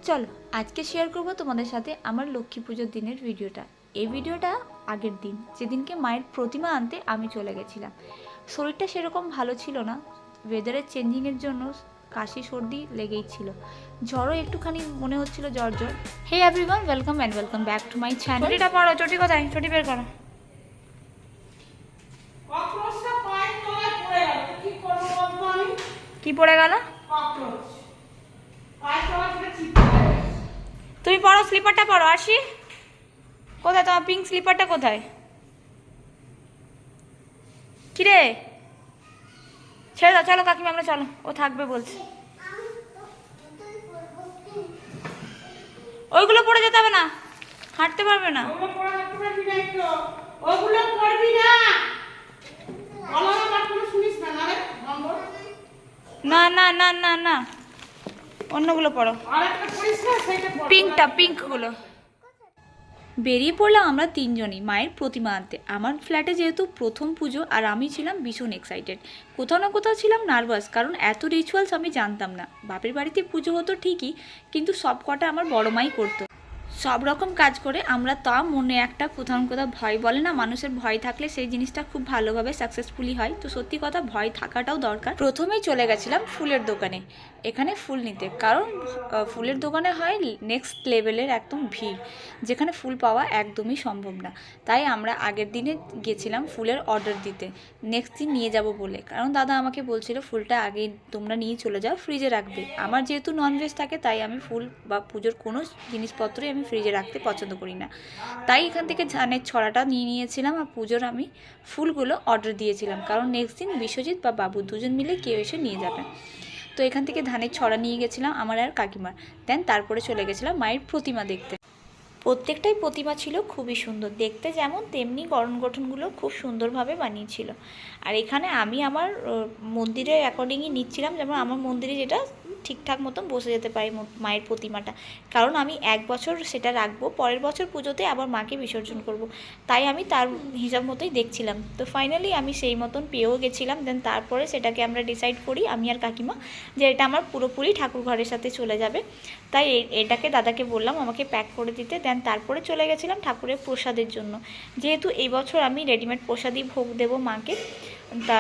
চলো আজকে শেয়ার করব তোমাদের সাথে আমার লক্ষ্মী পুজোর দিনের ভিডিওটা। এই ভিডিওটা আগের দিন, যেদিনকে মায়ের প্রতিমা আনতে আমি চলে গেছিলাম। শরীরটা সেরকম ভালো ছিল না, ওয়েদারের চেঞ্জিংয়ের জন্য কাশি সর্দি লেগেই ছিল, জ্বরও একটুখানি মনে হচ্ছিল জ্বর জ্বর। Hey everyone, welcome and welcome back to my channel. চটিটা পড়ো, চটি কোথায়? চটি বের করো। কি পড়ে গেল? তুমি পড়ো, স্লিপারটা পড়ো। আসি কোথায় তোমার পিঙ্ক স্লিপারটা? কোথায় কিরে? ছেড়ে দাও, চলো কাকিমা আমরা চলো, ও থাকবে বলছে। ওইগুলো পড়ে যেতে হবে না, হাঁটতে পারবে না। না না না না না, অন্যগুলো পড়ো, পিঙ্কটা, পিঙ্কগুলো। বেরিয়ে পড়লাম আমরা তিনজনই মায়ের প্রতিমা আনতে। আমার ফ্ল্যাটে যেহেতু প্রথম পুজো, আর আমি ছিলাম ভীষণ এক্সাইটেড। কোথাও না কোথাও ছিলাম নার্ভাস, কারণ এত রিচুয়ালস আমি জানতাম না। বাপের বাড়িতে পুজো হতো ঠিকই, কিন্তু সব কটা আমার বড় মাই করতো। সব রকম কাজ করে আমরা, তা মনে একটা কোথাও না কোথাও ভয়, বলে না মানুষের ভয় থাকলে সেই জিনিসটা খুব ভালোভাবে সাকসেসফুলি হয়, তো সত্যি কথা ভয় থাকাটাও দরকার। প্রথমেই চলে গেছিলাম ফুলের দোকানে, এখানে ফুল নিতে, কারণ ফুলের দোকানে হয় নেক্সট লেভেলের একদম ভিড়, যেখানে ফুল পাওয়া একদমই সম্ভব না। তাই আমরা আগের দিনে গেছিলাম ফুলের অর্ডার দিতে, নেক্সট দিন নিয়ে যাব বলে। কারণ দাদা আমাকে বলছিল ফুলটা আগে তোমরা নিয়ে চলে যাও, ফ্রিজে রাখবে। আমার যেহেতু ননভেজ থাকে, তাই আমি ফুল বা পুজোর কোনো জিনিসপত্রই আমি ফ্রিজে রাখতে পছন্দ করি না। তাই এখান থেকে ধানের ছড়াটা নিয়ে নিয়েছিলাম, আর পুজোর আমি ফুলগুলো অর্ডার দিয়েছিলাম, কারণ নেক্সট দিন বিশ্বজিৎ বা বাবু দুজন মিলে কেউ এসে নিয়ে যাবে। তো এখান থেকে ধানের ছড়া নিয়ে গেছিলাম আমার আর কাকিমার। দেন তারপরে চলে গেছিলাম মায়ের প্রতিমা দেখতে। প্রত্যেকটাই প্রতিমা ছিল খুবই সুন্দর দেখতে, যেমন তেমনি গঠন গঠনগুলো খুব সুন্দরভাবে বানিয়েছিল। আর এখানে আমি আমার মন্দিরের অ্যাকর্ডিংই নিচ্ছিলাম, যেমন আমার মন্দিরে যেটা ঠিকঠাক মতন বসে যেতে পারে মায়ের প্রতিমাটা, কারণ আমি এক বছর সেটা রাখবো, পরের বছর পুজোতে আবার মাকে বিসর্জন করব। তাই আমি তার হিসাব মতোই দেখছিলাম। তো ফাইনালি আমি সেই মতন পেয়েও গেছিলাম। দেন তারপরে সেটাকে আমরা ডিসাইড করি আমি আর কাকিমা, যে এটা আমার পুরোপুরি ঠাকুর ঘরের সাথে চলে যাবে। তাই এটাকে দাদাকে বললাম আমাকে প্যাক করে দিতে। দেন তারপরে চলে গেছিলাম ঠাকুরের প্রসাদের জন্য, যেহেতু এই বছর আমি রেডিমেড প্রসাদই ভোগ দেবো মাকে। তা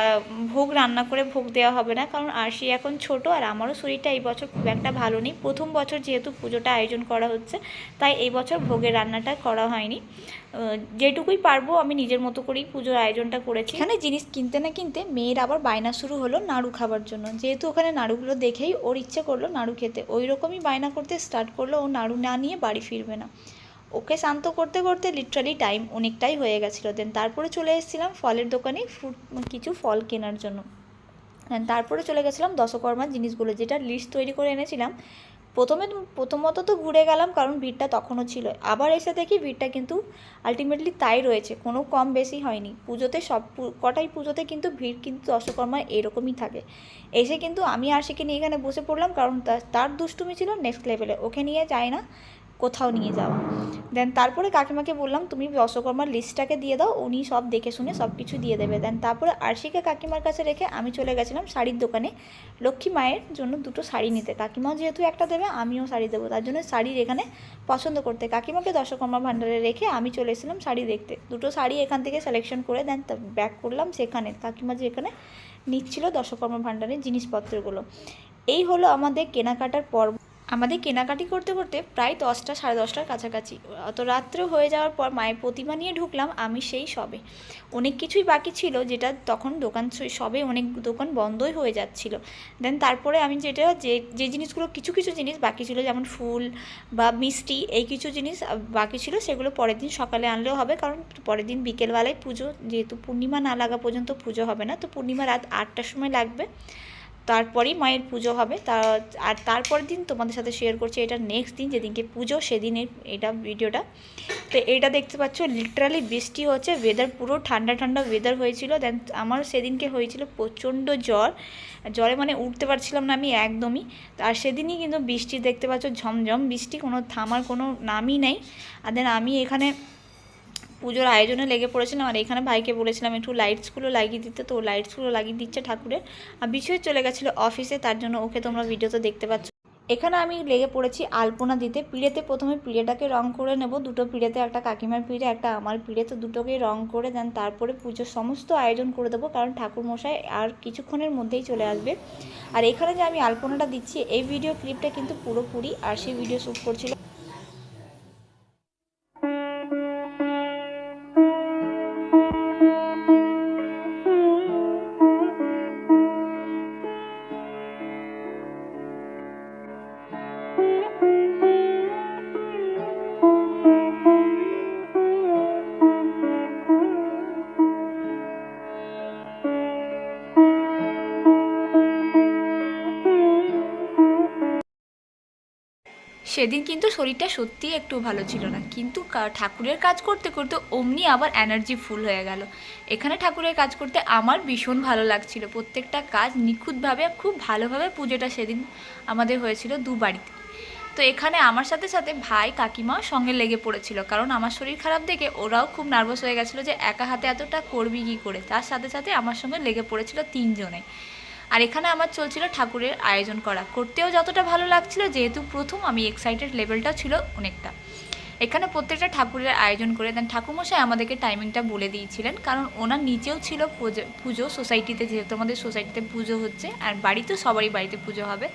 ভোগ রান্না করে ভোগ দেওয়া হবে না, কারণ আরশি এখন ছোট, আর আমারও শরীরটা এই বছর খুব একটা ভালো নেই। প্রথম বছর যেহেতু পুজোটা আয়োজন করা হচ্ছে, তাই এই বছর ভোগের রান্নাটা করা হয়নি। যেটুকুই পারবো আমি নিজের মতো করেই পুজোর আয়োজনটা করেছি। এখানে জিনিস কিনতে না কিনতে মেয়ের আবার বায়না শুরু হলো নাড়ু খাবার জন্য। যেহেতু ওখানে নাড়ুগুলো দেখেই ওর ইচ্ছে করলো নাড়ু খেতে, ওই রকমই বায়না করতে স্টার্ট করলো। ও নাড়ু না নিয়ে বাড়ি ফিরবে না। ওকে শান্ত করতে করতে লিটারালি টাইম অনেকটাই হয়ে গেছিলো। দেন তারপরে চলে এসেছিলাম ফলের দোকানে কিছু ফল কেনার জন্য। তারপরে চলে গেছিলাম দশকর্মার জিনিসগুলো, যেটা লিস্ট তৈরি করে এনেছিলাম। প্রথমত তো ঘুরে গেলাম, কারণ ভিড়টা তখনও ছিল। আবার এসে দেখি ভিড়টা কিন্তু আলটিমেটলি তাই রয়েছে, কোনো কম বেশি হয়নি। পুজোতে সব কটাই পুজোতে কিন্তু ভিড় কিন্তু দশকর্মায় এরকমই থাকে। এসে কিন্তু আমি আশিকে নিয়ে এখানে বসে পড়লাম, কারণ তার দুষ্টুমি ছিল নেক্সট লেভেলে, ওকে নিয়ে যায় না কোথাও নিয়ে যাওয়া। দেন তারপরে কাকিমাকে বললাম তুমি দশকর্মার লিস্টটাকে দিয়ে দাও, উনি সব দেখে শুনে সব কিছু দিয়ে দেবে। দেন তারপরে আরশিকে কাকিমার কাছে রেখে আমি চলে গেছিলাম শাড়ির দোকানে লক্ষ্মী মায়ের জন্য দুটো শাড়ি নিতে। কাকিমাও যেহেতু একটা দেবে, আমিও শাড়ি দেবো, তার জন্য শাড়ির এখানে পছন্দ করতে কাকিমাকে দশকর্মা ভাণ্ডারে রেখে আমি চলে এসেছিলাম শাড়ি দেখতে। দুটো শাড়ি এখান থেকে সিলেকশন করে দেন ব্যাক করলাম সেখানে, কাকিমা যেখানে নিচ্ছিল দশকর্মা ভাণ্ডারের জিনিসপত্রগুলো। এই হলো আমাদের কেনাকাটার পর্ব। আমাদের কেনাকাটি করতে করতে প্রায় 10টা সাড়ে 10টার কাছাকাছি, অত রাত্রে হয়ে যাওয়ার পর মায়ের প্রতিমা নিয়ে ঢুকলাম আমি সেই সবে। অনেক কিছুই বাকি ছিল, যেটা তখন দোকান সবে অনেক দোকান বন্ধই হয়ে যাচ্ছিল। দেন তারপরে আমি যেটা যে জিনিসগুলো কিছু কিছু জিনিস বাকি ছিল, যেমন ফুল বা মিষ্টি, এই কিছু জিনিস বাকি ছিল, সেগুলো পরের দিন সকালে আনলেও হবে, কারণ পরের দিন বিকেলবেলায় পুজো, যেহেতু পূর্ণিমা না লাগা পর্যন্ত পুজো হবে না, তো পূর্ণিমা রাত 8টার সময় লাগবে, তারপরেই মায়ের পুজো হবে। আর তারপরের দিন তোমাদের সাথে শেয়ার করছি এটা নেক্সট দিন যেদিনকে পুজো, সেদিনের এটা ভিডিওটা। তো এইটা দেখতে পাচ্ছ লিটারালি বৃষ্টি হচ্ছে, ওয়েদার পুরো ঠান্ডা ঠান্ডা ওয়েদার হয়েছিল। দেন আমার সেদিনকে হয়েছিল প্রচণ্ড জ্বরে মানে উঠতে পারছিলাম না আমি একদমই। আর সেদিনই কিন্তু বৃষ্টি দেখতে পাচ্ছ, ঝমঝম বৃষ্টি, কোনো থামার কোনো নামই নেই। আর দেন আমি এখানে পুজোর আয়োজনে লেগে পড়েছিলাম, আর এখানে ভাইকে বলেছিলাম একটু লাইটসগুলো লাগিয়ে দিতে, তো লাইটসগুলো লাগিয়ে দিচ্ছে ঠাকুরের। আর বিষয় চলে গেছিলো অফিসে, তার জন্য ওকে তোমরা ভিডিওতে দেখতে পাচ্ছ। এখানে আমি লেগে পড়েছি আলপনা দিতে। পিঁড়েতে প্রথমে পিঁড়েটাকে রং করে নেব, দুটো পিঁড়েতে, একটা কাকিমার পিঁড়ে একটা আমার পিঁড়ে, তো দুটোকেই রং করে দেন তারপরে পুজোর সমস্ত আয়োজন করে দেবো, কারণ ঠাকুরমশাই আর কিছুক্ষণের মধ্যেই চলে আসবে। আর এখানে যে আমি আলপনাটা দিচ্ছি এই ভিডিও ক্লিপটা কিন্তু পুরোপুরি আর সেই ভিডিও শ্যুট করছিল। সেদিন কিন্তু শরীরটা সত্যিই একটু ভালো ছিল না, কিন্তু ঠাকুরের কাজ করতে করতে অমনি আবার এনার্জি ফুল হয়ে গেল। এখানে ঠাকুরের কাজ করতে আমার ভীষণ ভালো লাগছিল, প্রত্যেকটা কাজ নিখুঁতভাবে খুব ভালোভাবে পুজোটা সেদিন আমাদের হয়েছিল দু বাড়িতে। তো এখানে আমার সাথে সাথে ভাই কাকিমাও সঙ্গে লেগে পড়েছিল, কারণ আমার শরীর খারাপ দেখে ওরাও খুব নার্ভাস হয়ে গেছিলো যে একা হাতে এতটা করবি কী করে। তার সাথে সাথে আমার সঙ্গে লেগে পড়েছিল তিনজনে। আর এখানে আমার চলছিল ঠাকুরের আয়োজন করতেও যতটা ভালো লাগছিল, যেহেতু প্রথম আমি এক্সাইটেড লেভেলটা ছিল অনেকটা। এখানে প্রত্যেকটা ঠাকুরের আয়োজন করে দেন ঠাকুরমশাই আমাদেরকে টাইমিংটা বলে দিয়েছিলেন, কারণ ওনার নিচেও ছিল পুজো সোসাইটিতে, যেহেতু আমাদের সোসাইটিতে পুজো হচ্ছে আর বাড়িতেও সবারই বাড়িতে পুজো হবে।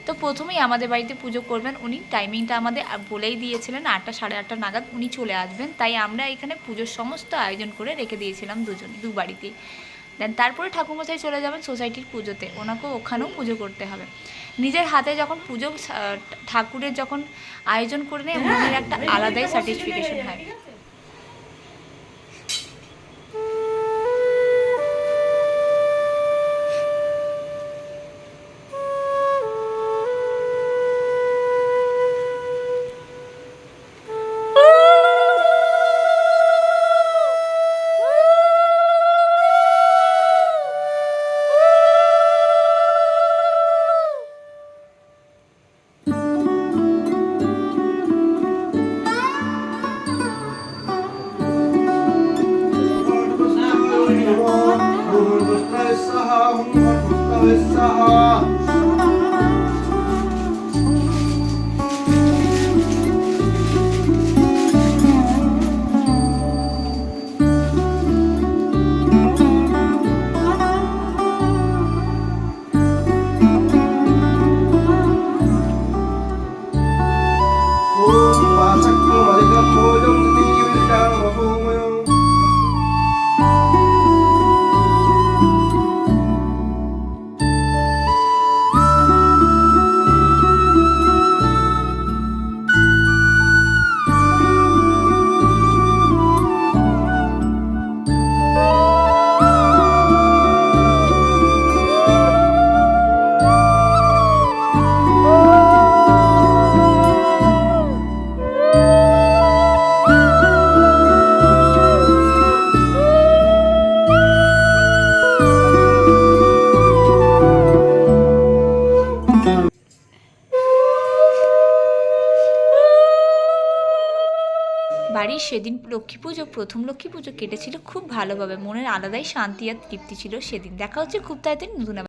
তো প্রথমেই আমাদের বাড়িতে পুজো করবেন উনি, টাইমিংটা আমাদের বলেই দিয়েছিলেন 8টা সাড়ে 8টা নাগাদ উনি চলে আসবেন, তাই আমরা এখানে পুজোর সমস্ত আয়োজন করে রেখে দিয়েছিলাম দু বাড়িতেই। দেন তারপরে ঠাকুরমশাই চলে যাবেন সোসাইটির পুজোতে, ওনাকেও ওখানেও পুজো করতে হবে। নিজের হাতে যখন পুজো ঠাকুরের যখন আয়োজন করে নেয় মনের একটা আলাদাই স্যাটিসফিকেশন হয়। বাড়ির সেদিন লক্ষ্মী পুজো, প্রথম লক্ষ্মী পুজো কেটেছিল খুব ভালোভাবে, মনের আলাদাই শান্তি আর তৃপ্তি ছিল সেদিন। দেখা হচ্ছে খুব তাড়াতাড়ি নতুন